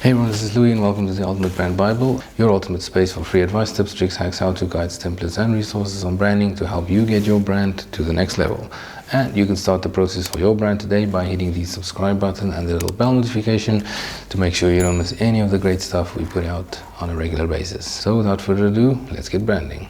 Hey everyone, this is Louis and welcome to the Ultimate Brand Bible, your ultimate space for free advice, tips, tricks, hacks, how-to guides, templates, and resources on branding to help you get your brand to the next level. And you can start the process for your brand today by hitting the subscribe button and the little bell notification to make sure you don't miss any of the great stuff we put out on a regular basis. So without further ado, let's get branding.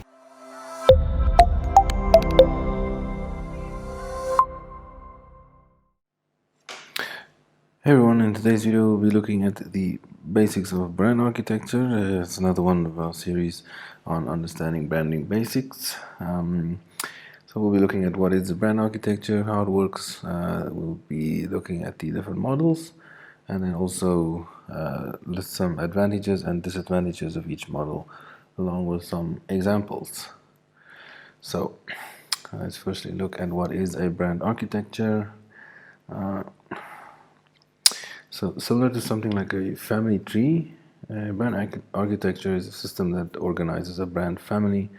Hey everyone, in today's video we'll be looking at the basics of brand architecture. It's another one of our series on understanding branding basics. So we'll be looking at what is the brand architecture, how it works. We'll be looking at the different models and then also list some advantages and disadvantages of each model along with some examples. So let's firstly look at what is a brand architecture. So similar to something like a family tree, brand architecture is a system that organizes a brand family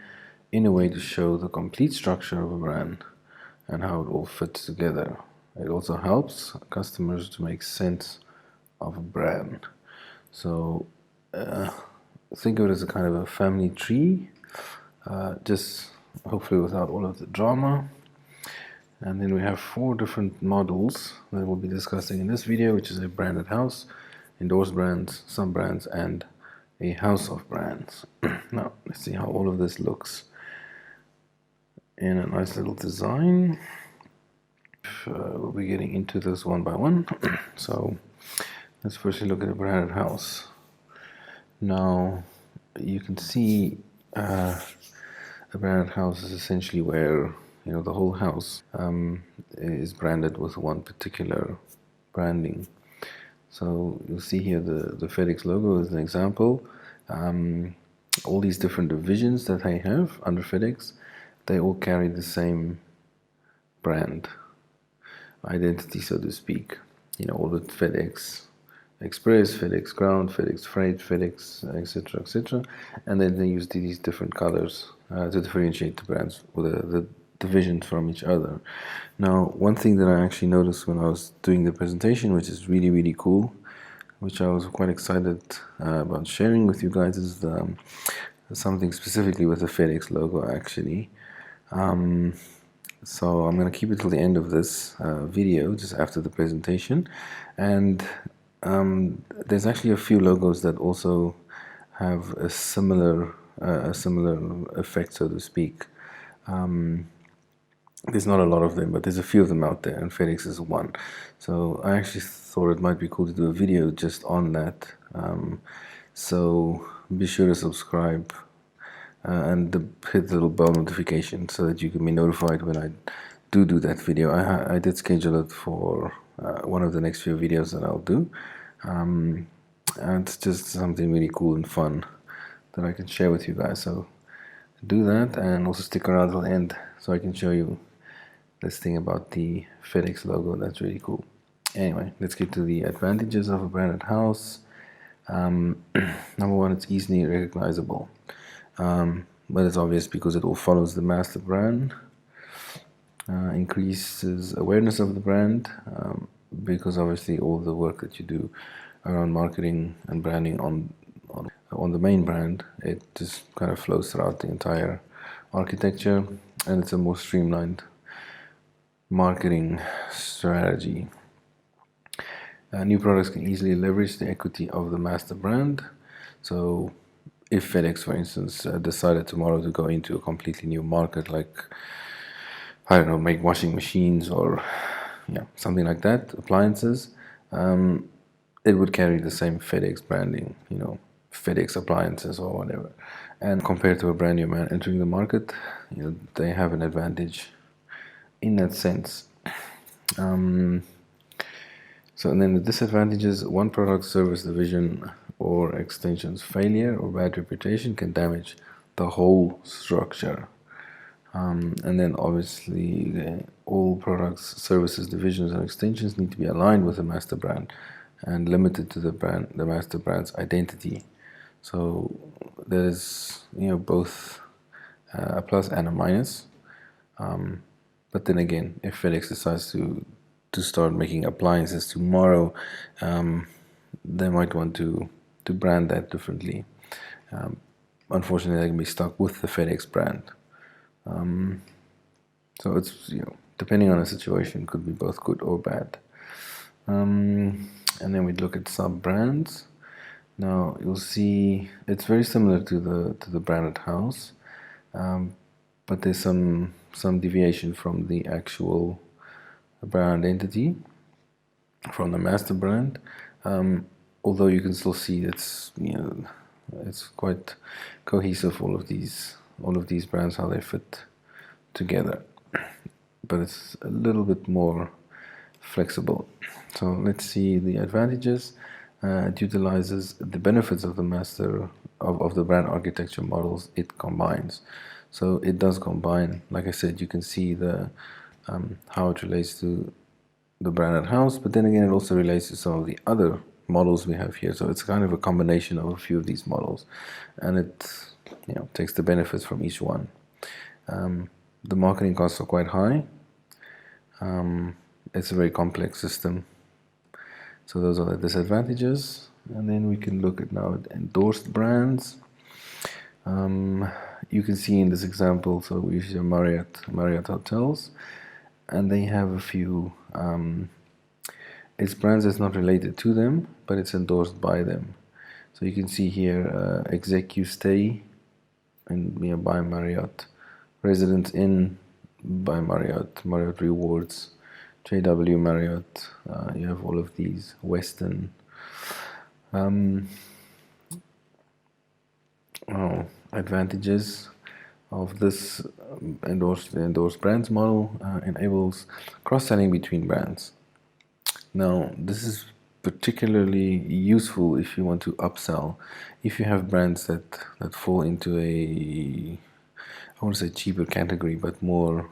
in a way to show the complete structure of a brand and how it all fits together. It also helps customers to make sense of a brand. So think of it as a kind of a family tree, just hopefully without all of the drama. And then we have 4 different models that we'll be discussing in this video, which is a branded house, endorsed brands, some brands, and a house of brands. Now, let's see how all of this looks in a nice little design. We'll be getting into this one by one. So let's firstly look at a branded house. Now, you can see a branded house is essentially where the whole house is branded with one particular branding. So you'll see here the FedEx logo is an example. All these different divisions that I have under FedEx, they all carry the same brand identity, so to speak. All the FedEx Express, FedEx Ground, FedEx Freight, FedEx, etc., etc. And then they use these different colors to differentiate the brands with the divisions from each other. Now, one thing that I actually noticed when I was doing the presentation, which is really, really cool, which I was quite excited about sharing with you guys, is something specifically with the FedEx logo, actually. So I'm going to keep it till the end of this video, just after the presentation. And there's actually a few logos that also have a similar effect, so to speak. There's not a lot of them, but there's a few of them out there, and FedEx is one. So I actually thought it might be cool to do a video just on that. So be sure to subscribe and hit the little bell notification so that you can be notified when I do that video. I did schedule it for one of the next few videos that I'll do. And it's just something really cool and fun that I can share with you guys. So do that, and also stick around till the end so I can show you this thing about the FedEx logo. That's really cool. Anyway, let's get to the advantages of a branded house. Number one, it's easily recognizable. But it's obvious because it all follows the master brand. Increases awareness of the brand because obviously all the work that you do around marketing and branding on the main brand, it just kind of flows throughout the entire architecture, and it's a more streamlined marketing strategy. New products can easily leverage the equity of the master brand. So if FedEx, for instance, decided tomorrow to go into a completely new market, like, I don't know, make washing machines or something like that, appliances, it would carry the same FedEx branding, FedEx appliances or whatever. And compared to a brand new man entering the market, they have an advantage in that sense. So, and then the disadvantages: one product, service, division, or extension's failure or bad reputation can damage the whole structure. And then obviously all products, services, divisions, and extensions need to be aligned with the master brand and limited to the master brand's identity. So there's both a plus and a minus. But then again, if FedEx decides to start making appliances tomorrow, they might want to brand that differently. Unfortunately, they can be stuck with the FedEx brand. So it's, depending on the situation, could be both good or bad. And then we look at sub brands. Now you'll see it's very similar to the branded house, but there's some deviation from the actual brand identity, from the master brand. Although you can still see it's quite cohesive. All of these brands, how they fit together, but it's a little bit more flexible. So let's see the advantages. It utilizes the benefits of the master of the brand architecture models it combines. So it does combine, like I said, you can see the how it relates to the branded house, but then again it also relates to some of the other models we have here. So it's kind of a combination of a few of these models, and it takes the benefits from each one. The marketing costs are quite high. It's a very complex system. So those are the disadvantages. And then we can look at now at endorsed brands. You can see in this example, so we use Marriott hotels, and they have a few, it's brands that's not related to them, but it's endorsed by them. So you can see here, Execu Stay by Marriott, Residence Inn by Marriott, Marriott Rewards, JW Marriott, you have all of these, Weston. Advantages of this endorsed brands model enables cross-selling between brands. Now, this is particularly useful if you want to upsell. If you have brands that fall into I want to say cheaper category, but more,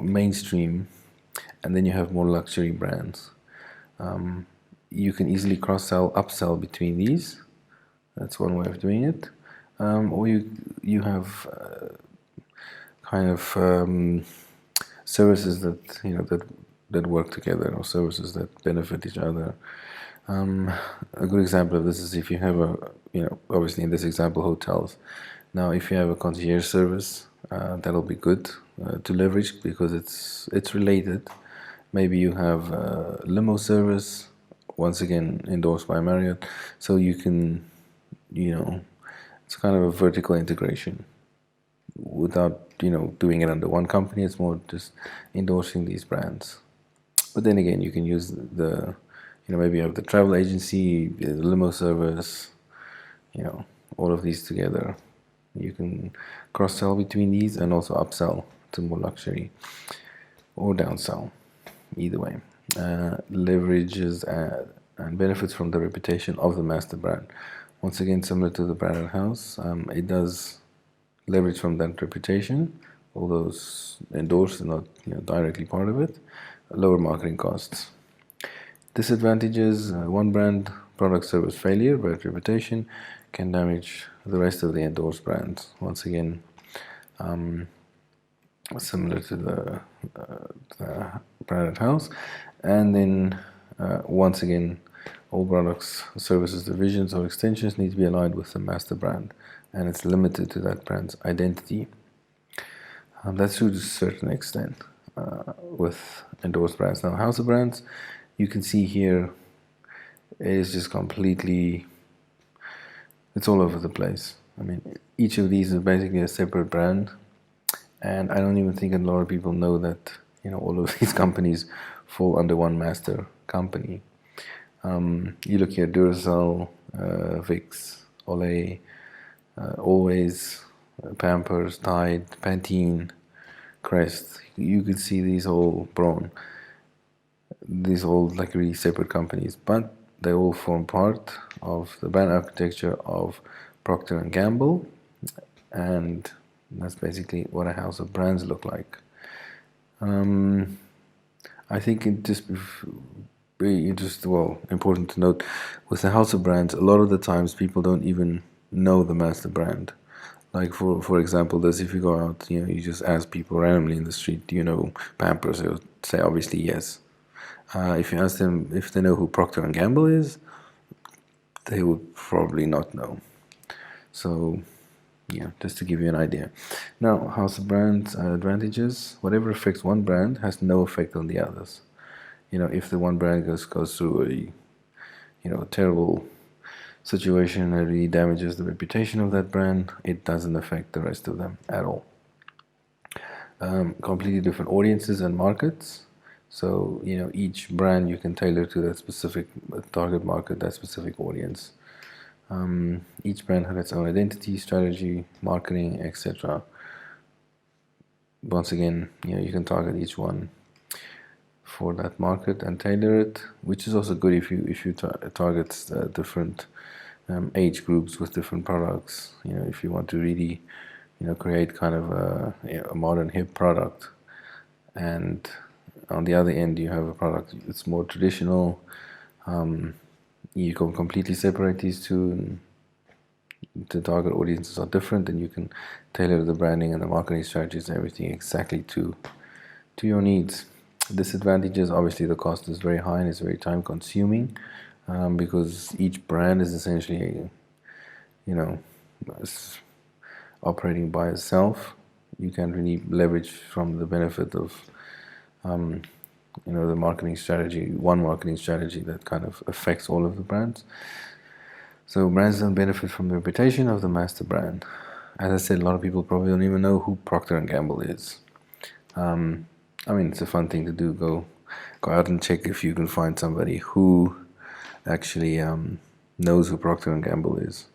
mainstream, and then you have more luxury brands. You can easily cross-sell, upsell between these. That's one way of doing it. Or you have kind of services that work together, or services that benefit each other. A good example of this is if you have obviously in this example, hotels. Now, if you have a concierge service, that'll be good to leverage because it's related. Maybe you have a limo service, once again endorsed by Marriott, so you can, it's kind of a vertical integration without, doing it under one company. It's more just endorsing these brands. But then again, you can use maybe you have the travel agency, the limo service, all of these together. You can cross-sell between these and also upsell to more luxury or downsell, either way. Leverages and benefits from the reputation of the master brand. Once again, similar to the branded house, it does leverage from that reputation, although it's endorsed and not directly part of it. Lower marketing costs. Disadvantages: one brand product service failure, bad reputation can damage the rest of the endorsed brands. Once again, similar to the branded house. And then once again, all products, services, divisions, or extensions need to be aligned with the master brand, and it's limited to that brand's identity. That's to a certain extent with endorsed brands. Now, house of brands, you can see here, it is just completely, it's all over the place. I mean, each of these is basically a separate brand, and I don't even think a lot of people know that all of these companies fall under one master company. You look here, Duracell, Vicks, Olay, Always, Pampers, Tide, Pantene, Crest. You could see these all like really separate companies, but they all form part of the brand architecture of Procter & Gamble, and that's basically what a house of brands look like. I think it just important to note with the house of brands, a lot of the times people don't even know the master brand. Like for example, this, if you go out, you just ask people randomly in the street, do you know Pampers? They'll say obviously yes. If you ask them if they know who Procter & Gamble is, they would probably not know. So yeah, just to give you an idea. Now, house of brands advantages. Whatever affects one brand has no effect on the others. If the one brand goes through a terrible situation that really damages the reputation of that brand, it doesn't affect the rest of them at all. Completely different audiences and markets. So, each brand you can tailor to that specific target market, that specific audience. Each brand has its own identity, strategy, marketing, etc. Once again, you can target each one for that market and tailor it, which is also good if you target different age groups with different products. If you want to really create kind of a modern hip product, and on the other end you have a product that's more traditional. You can completely separate these two, and the target audiences are different, and you can tailor the branding and the marketing strategies and everything exactly to your needs. Disadvantages, obviously the cost is very high and it's very time consuming, because each brand is essentially operating by itself. You can't really leverage from the benefit of the marketing strategy, one marketing strategy that kind of affects all of the brands. So brands don't benefit from the reputation of the master brand. As I said, a lot of people probably don't even know who Procter & Gamble is. It's a fun thing to do. Go out and check if you can find somebody who actually knows who Procter & Gamble is.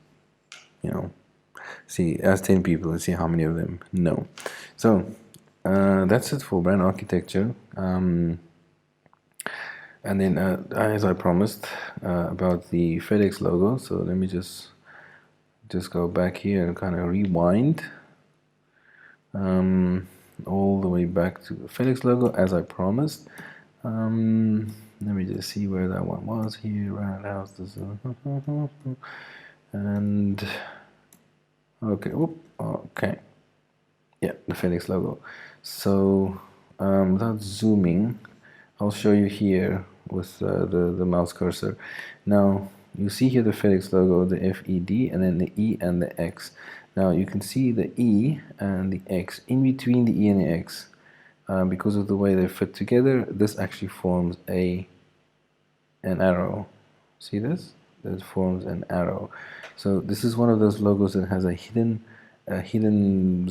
Ask 10 people and see how many of them know. So that's it for brand architecture. And then, as I promised, about the FedEx logo. So let me just go back here and kind of rewind all the way back to the FedEx logo, as I promised. Let me just see where that one was here. Roundhouse, and okay, okay, yeah, the FedEx logo. So without zooming, I'll show you here with the mouse cursor. Now you see here the FedEx logo, the FED, and then the E and the X. Now you can see the E and the X. In between the E and the X, because of the way they fit together, this actually forms an arrow. See this? That forms an arrow. So this is one of those logos that has a hidden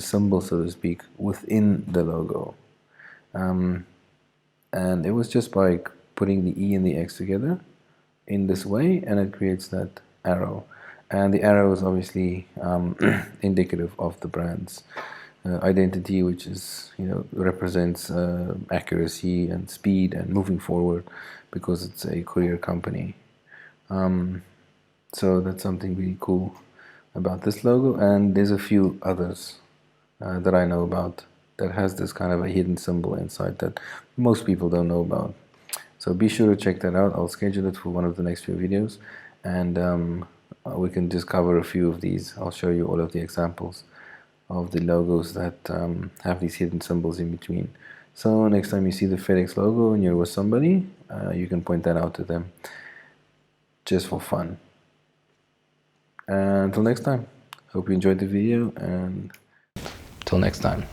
symbol, so to speak, within the logo. And it was just by putting the E and the X together in this way, and it creates that arrow. And the arrow is obviously indicative of the brand's identity, which is represents accuracy and speed and moving forward, because it's a courier company. So that's something really cool about this logo, and there's a few others that I know about that has this kind of a hidden symbol inside that most people don't know about. So be sure to check that out. I'll schedule it for one of the next few videos, and we can just cover a few of these. I'll show you all of the examples of the logos that have these hidden symbols in between. So next time you see the FedEx logo and you're with somebody, you can point that out to them just for fun. And until next time, hope you enjoyed the video, and till next time.